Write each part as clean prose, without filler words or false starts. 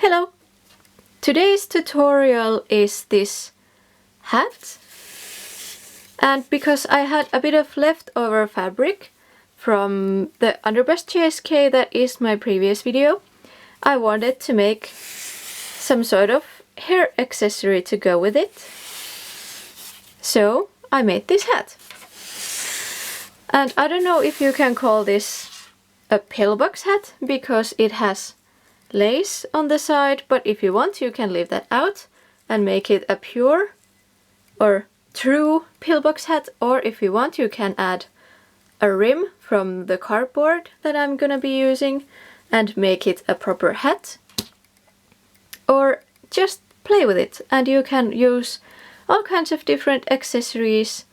Hello! Today's tutorial is this hat, and because I had a bit of leftover fabric from the underbust JSK that is my previous video, I wanted to make some sort of hair accessory to go with it. So I made this hat. And I don't know if you can call this a pillbox hat because it has lace on the side, but if you want you can leave that out and make it a pure or true pillbox hat, or if you want you can add a rim from the cardboard that I'm gonna be using and make it a proper hat, or just play with it and you can use all kinds of different accessories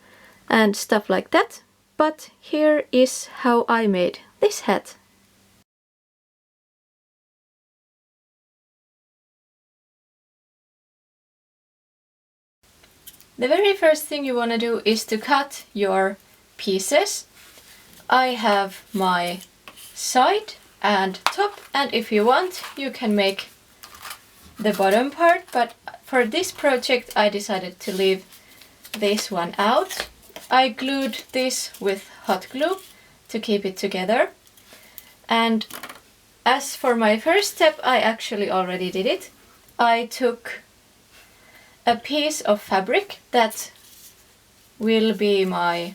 and stuff like that. But here is how I made this hat. The very first thing you want to do is to cut your pieces. I have my side and top, and if you want you can make the bottom part, but for this project I decided to leave this one out. I glued this with hot glue to keep it together, and as for my first step I actually already did it. I took a piece of fabric that will be my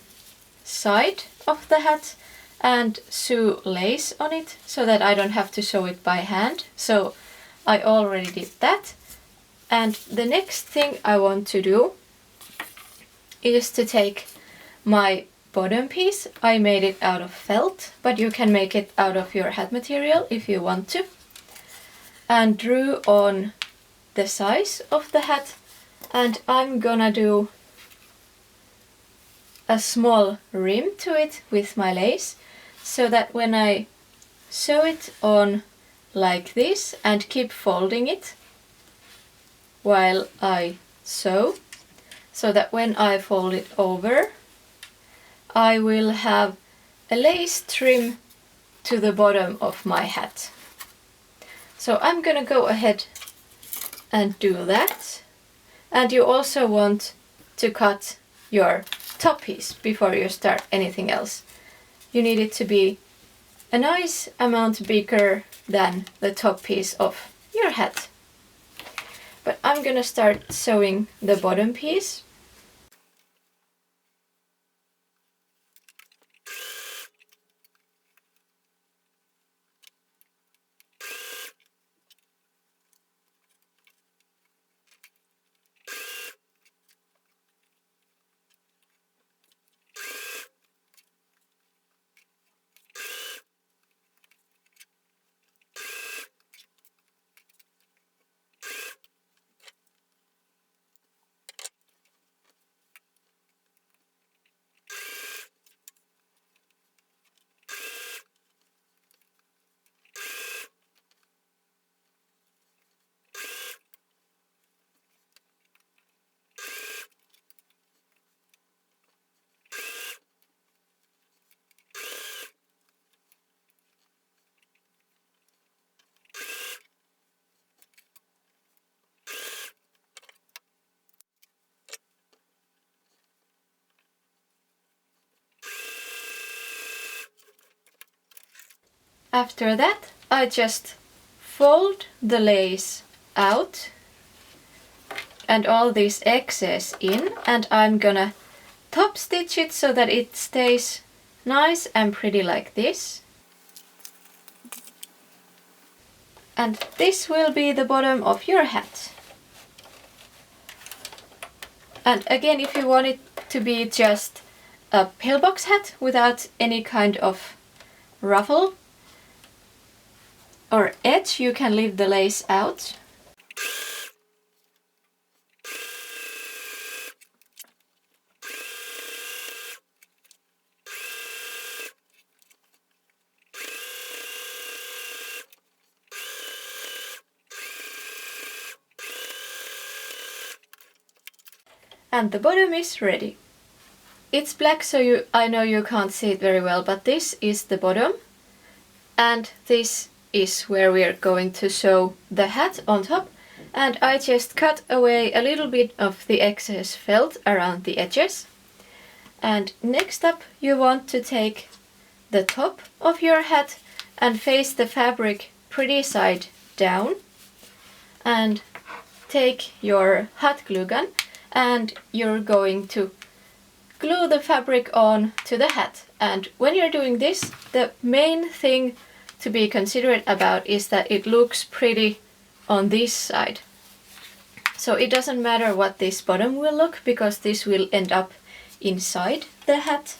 side of the hat and sew lace on it so that I don't have to sew it by hand. So I already did that. And the next thing I want to do is to take my bottom piece. I made it out of felt, but you can make it out of your hat material if you want to, and drew on the size of the hat. And I'm gonna do a small rim to it with my lace, so that when I sew it on like this and keep folding it while I sew, so that when I fold it over I will have a lace trim to the bottom of my hat. So I'm gonna go ahead and do that. And you also want to cut your top piece before you start anything else. You need it to be a nice amount bigger than the top piece of your hat. But I'm gonna start sewing the bottom piece. After that I just fold the lace out and all this excess in, and I'm gonna top stitch it so that it stays nice and pretty like this. And this will be the bottom of your hat. And again, if you want it to be just a pillbox hat without any kind of ruffle or edge, you can leave the lace out. And the bottom is ready. It's black, so I know you can't see it very well, but this is the bottom. And this is where we're going to sew the hat on top, and I just cut away a little bit of the excess felt around the edges. And next up you want to take the top of your hat and face the fabric pretty side down, and take your hot glue gun and you're going to glue the fabric on to the hat. And when you're doing this, the main thing to be considerate about is that it looks pretty on this side. So it doesn't matter what this bottom will look, because this will end up inside the hat.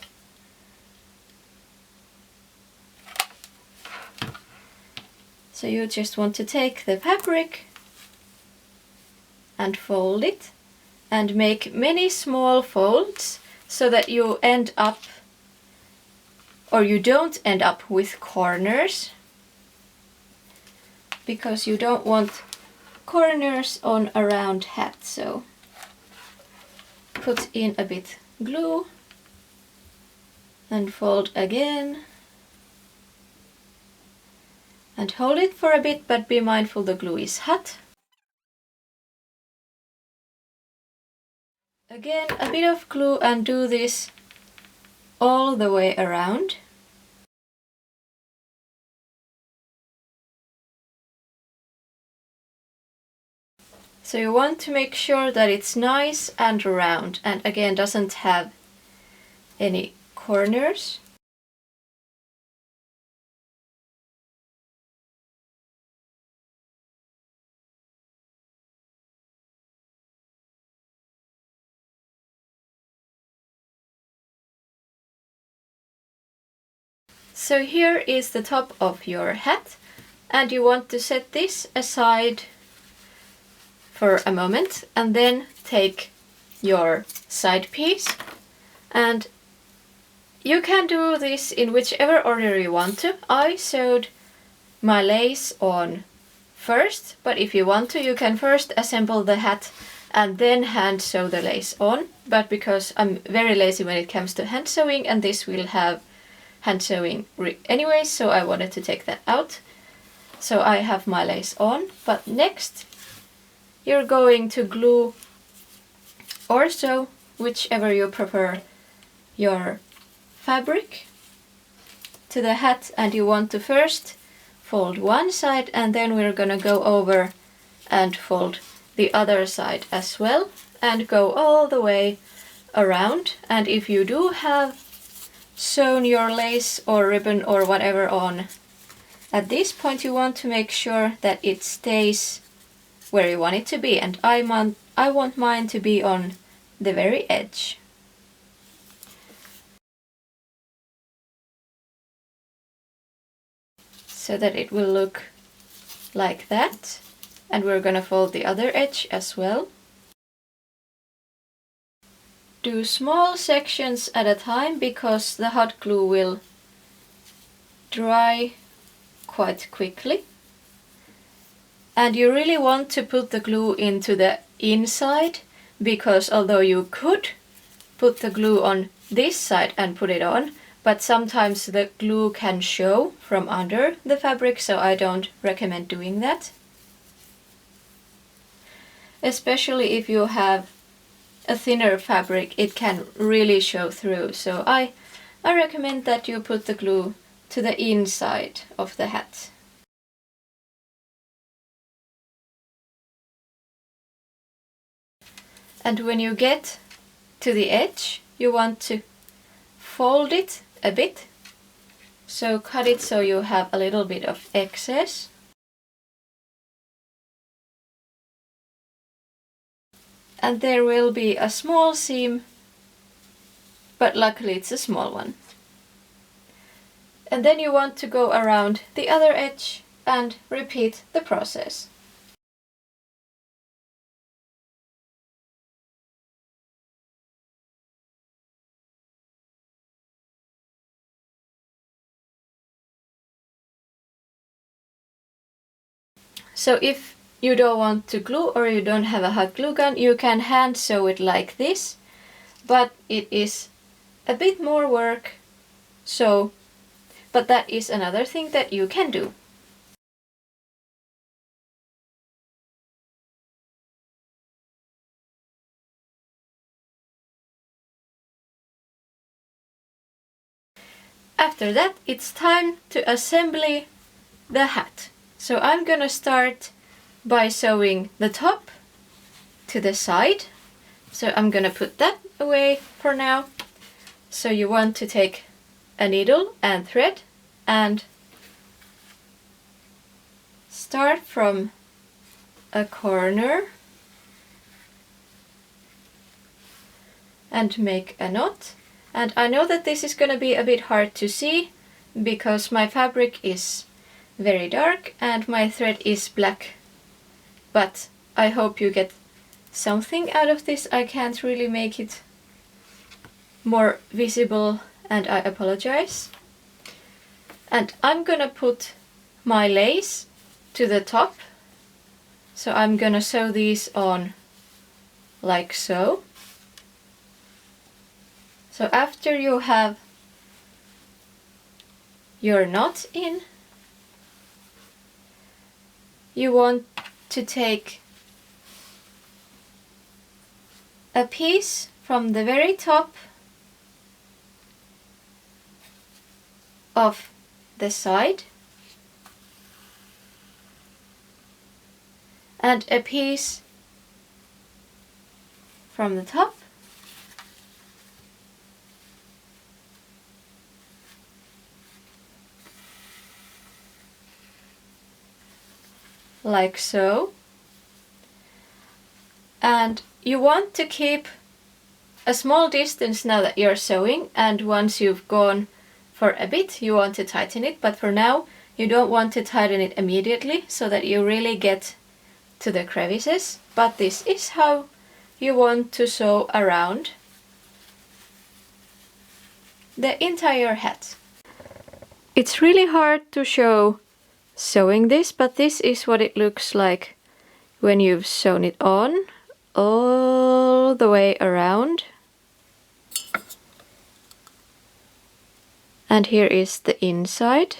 So you just want to take the fabric and fold it and make many small folds so that you end up, or you don't end up with corners, because you don't want corners on a round hat. So put in a bit glue and fold again and hold it for a bit, but be mindful the glue is hot. Again, a bit of glue and do this all the way around. So you want to make sure that it's nice and round, and again doesn't have any corners. So here is the top of your hat, and you want to set this aside for a moment and then take your side piece, and you can do this in whichever order you want to. I sewed my lace on first, but if you want to, you can first assemble the hat and then hand sew the lace on. But because I'm very lazy when it comes to hand sewing, and this will have hand sewing anyway, so I wanted to take that out. So I have my lace on, but next you're going to glue or sew, whichever you prefer, your fabric to the hat, and you want to first fold one side, and then we're gonna go over and fold the other side as well and go all the way around. And if you do have sewn your lace or ribbon or whatever on, at this point you want to make sure that it stays where you want it to be, and I want mine to be on the very edge. So that it will look like that, and we're gonna fold the other edge as well. Do small sections at a time, because the hot glue will dry quite quickly. And you really want to put the glue into the inside, because although you could put the glue on this side and put it on, but sometimes the glue can show from under the fabric, so I don't recommend doing that. Especially if you have a thinner fabric, it can really show through. So I recommend that you put the glue to the inside of the hat. And when you get to the edge, you want to fold it a bit. So cut it so you have a little bit of excess. And there will be a small seam, but luckily it's a small one. And then you want to go around the other edge and repeat the process. So if you don't want to glue, or you don't have a hot glue gun, you can hand sew it like this, but it is a bit more work. But that is another thing that you can do. After that, it's time to assemble the hat. So I'm gonna start by sewing the top to the side. So I'm gonna put that away for now. So you want to take a needle and thread and start from a corner and make a knot. And I know that this is going to be a bit hard to see because my fabric is very dark and my thread is black, but I hope you get something out of this. I can't really make it more visible and I apologize. And I'm gonna put my lace to the top, so I'm gonna sew these on like so. So after you have your knot in, you want to take a piece from the very top of the side and a piece from the top like so. And you want to keep a small distance now that you're sewing, and once you've gone for a bit you want to tighten it, but for now you don't want to tighten it immediately so that you really get to the crevices. But this is how you want to sew around the entire hat. It's really hard to show sewing this, but this is what it looks like when you've sewn it on all the way around. And here is the inside.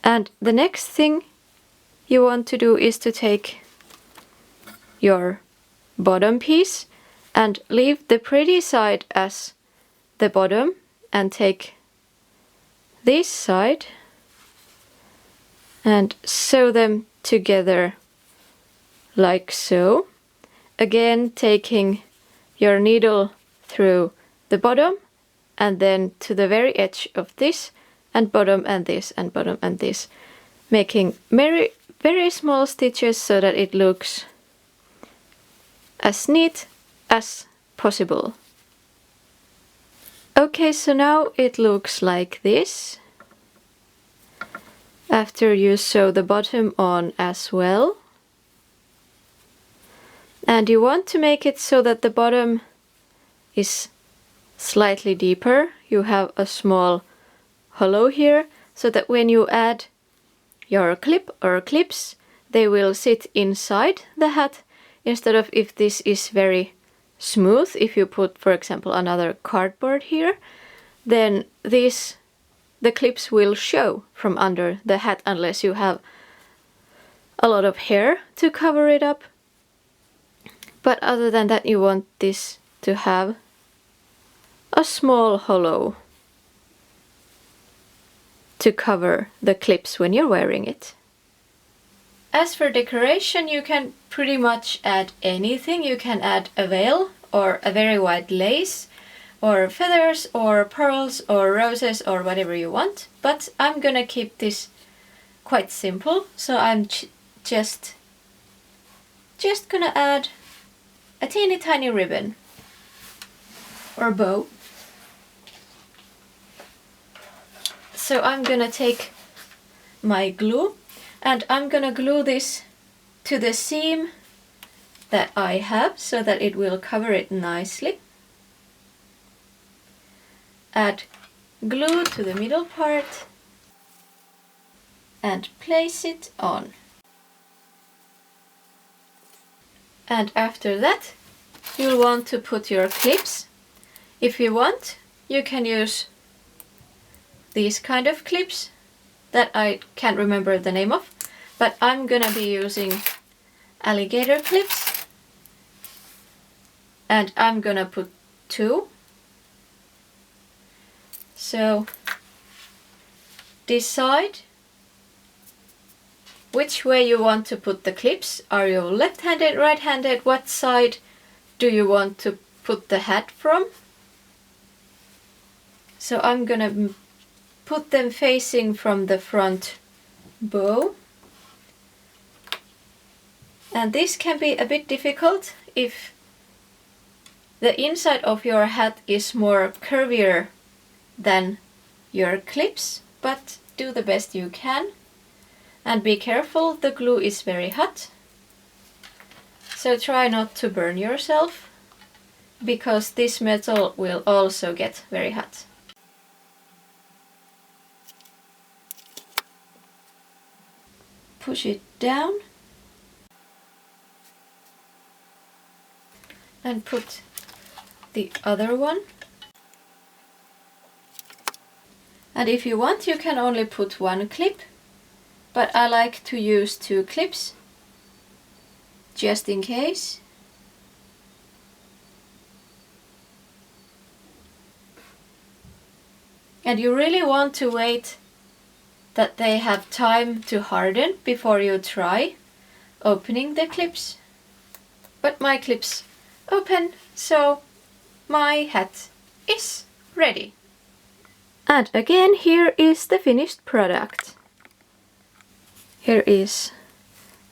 And the next thing you want to do is to take your bottom piece and leave the pretty side as the bottom and take this side and sew them together like so. Again, taking your needle through the bottom and then to the very edge of this, and bottom and this, and bottom and this, making very, very small stitches so that it looks as neat as possible. Okay, so now it looks like this after you sew the bottom on as well. And you want to make it so that the bottom is slightly deeper. You have a small hollow here so that when you add your clip or clips, they will sit inside the hat instead of if this is very smooth. If you put, for example, another cardboard here, then the clips will show from under the hat unless you have a lot of hair to cover it up. But other than that, you want this to have a small hollow to cover the clips when you're wearing it. As for decoration, you can pretty much add anything. You can add a veil or a very white lace or feathers or pearls or roses or whatever you want. But I'm gonna keep this quite simple, so I'm just gonna add a teeny tiny ribbon or bow. So I'm gonna take my glue and I'm gonna glue this to the seam that I have so that it will cover it nicely. Add glue to the middle part and place it on. And after that, you'll want to put your clips. If you want, you can use these kind of clips that I can't remember the name of, but I'm gonna be using alligator clips, and I'm gonna put 2 So decide which way you want to put the clips. Are you left-handed, right-handed? What side do you want to put the hat from? So I'm gonna put them facing from the front bow. And this can be a bit difficult if the inside of your hat is more curvier than your clips, but do the best you can. And be careful, the glue is very hot. So try not to burn yourself, because this metal will also get very hot. Push it down and put the other one. And if you want, you can only put one clip, but I like to use 2 clips just in case. And you really want to wait that they have time to harden before you try opening the clips. But my clips open, so my hat is ready. And again, here is the finished product. Here is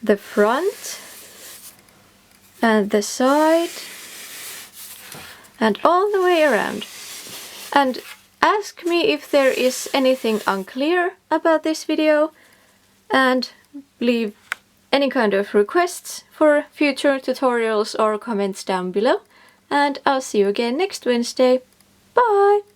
the front and the side and all the way around. And ask me if there is anything unclear about this video, and leave any kind of requests for future tutorials or comments down below. And I'll see you again next Wednesday. Bye!